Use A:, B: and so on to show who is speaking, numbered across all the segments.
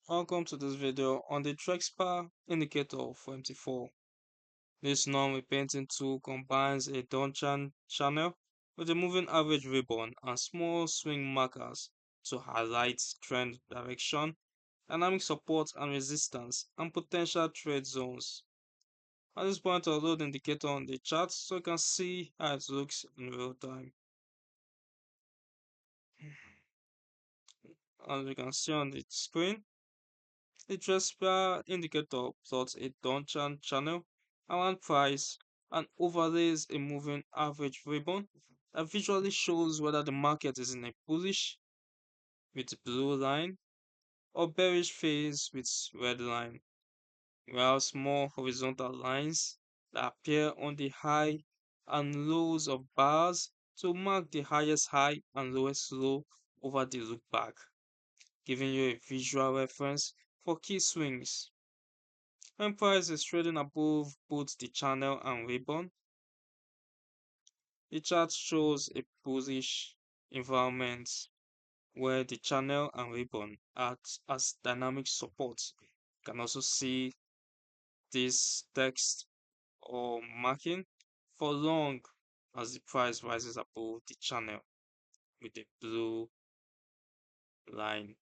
A: Welcome to this video on the Trexper Indicator for MT4. This non-repainting tool combines a Donchian channel with a moving average ribbon and small swing markers to highlight trend direction, dynamic support and resistance, and potential trade zones. At this point, I'll load the indicator on the chart so you can see how it looks in real time. As you can see on the screen, the Trexper indicator plots a Donchian channel around price and overlays a moving average ribbon that visually shows whether the market is in a bullish with blue line or bearish phase with red line. We have small horizontal lines that appear on the high and lows of bars to mark the highest high and lowest low over the look back, giving you a visual reference for key swings. When price is trading above both the channel and ribbon, the chart shows a bullish environment where the channel and ribbon act as dynamic support. You can also see this text or marking for long as the price rises above the channel with a blue line.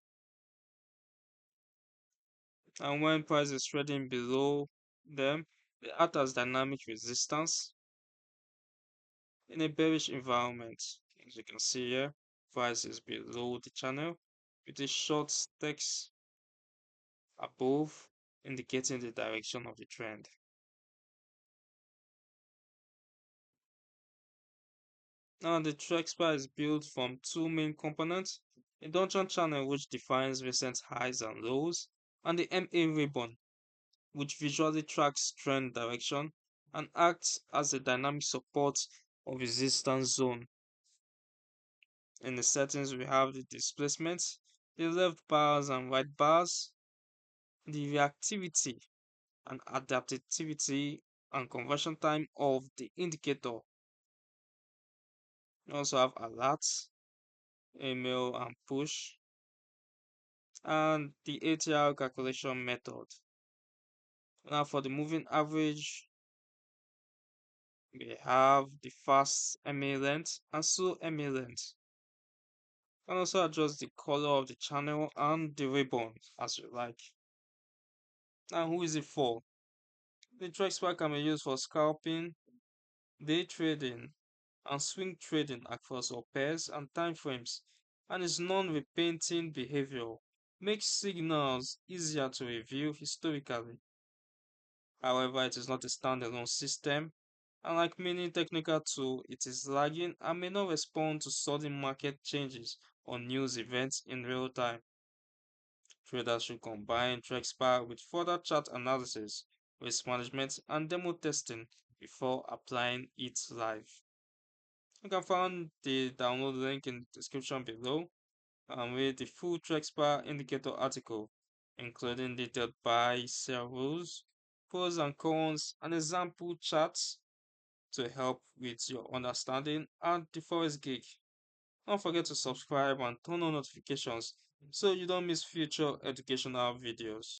A: And when price is trading below them, they act as dynamic resistance in a bearish environment. As you can see here, price is below the channel with a short text above indicating the direction of the trend. Now the Trexper is built from two main components, a Donchian channel which defines recent highs and lows, and the MA ribbon which visually tracks trend direction and acts as a dynamic support or resistance zone. In the settings, we have the displacement, the left bars and right bars, the reactivity and adaptivity and conversion time of the indicator. We also have alerts, email and push, and the ATR calculation method. Now for the moving average, we have the fast MA length and slow MA length. You can also adjust the color of the channel and the ribbon as you like. Now who is it for? The Trexper can be used for scalping, day trading, and swing trading across all pairs and time frames, and its non-repainting behavior makes signals easier to review historically. However, it is not a standalone system, and like many technical tools, it is lagging and may not respond to sudden market changes or news events in real time. Traders should combine Trexper with further chart analysis, risk management, and demo testing before applying it live. You can find the download link in the description below and read the full Trexper indicator article, including detailed buy, sell rules, pros and cons, and example charts to help with your understanding and the Forex gig. Don't forget to subscribe and turn on notifications so you don't miss future educational videos.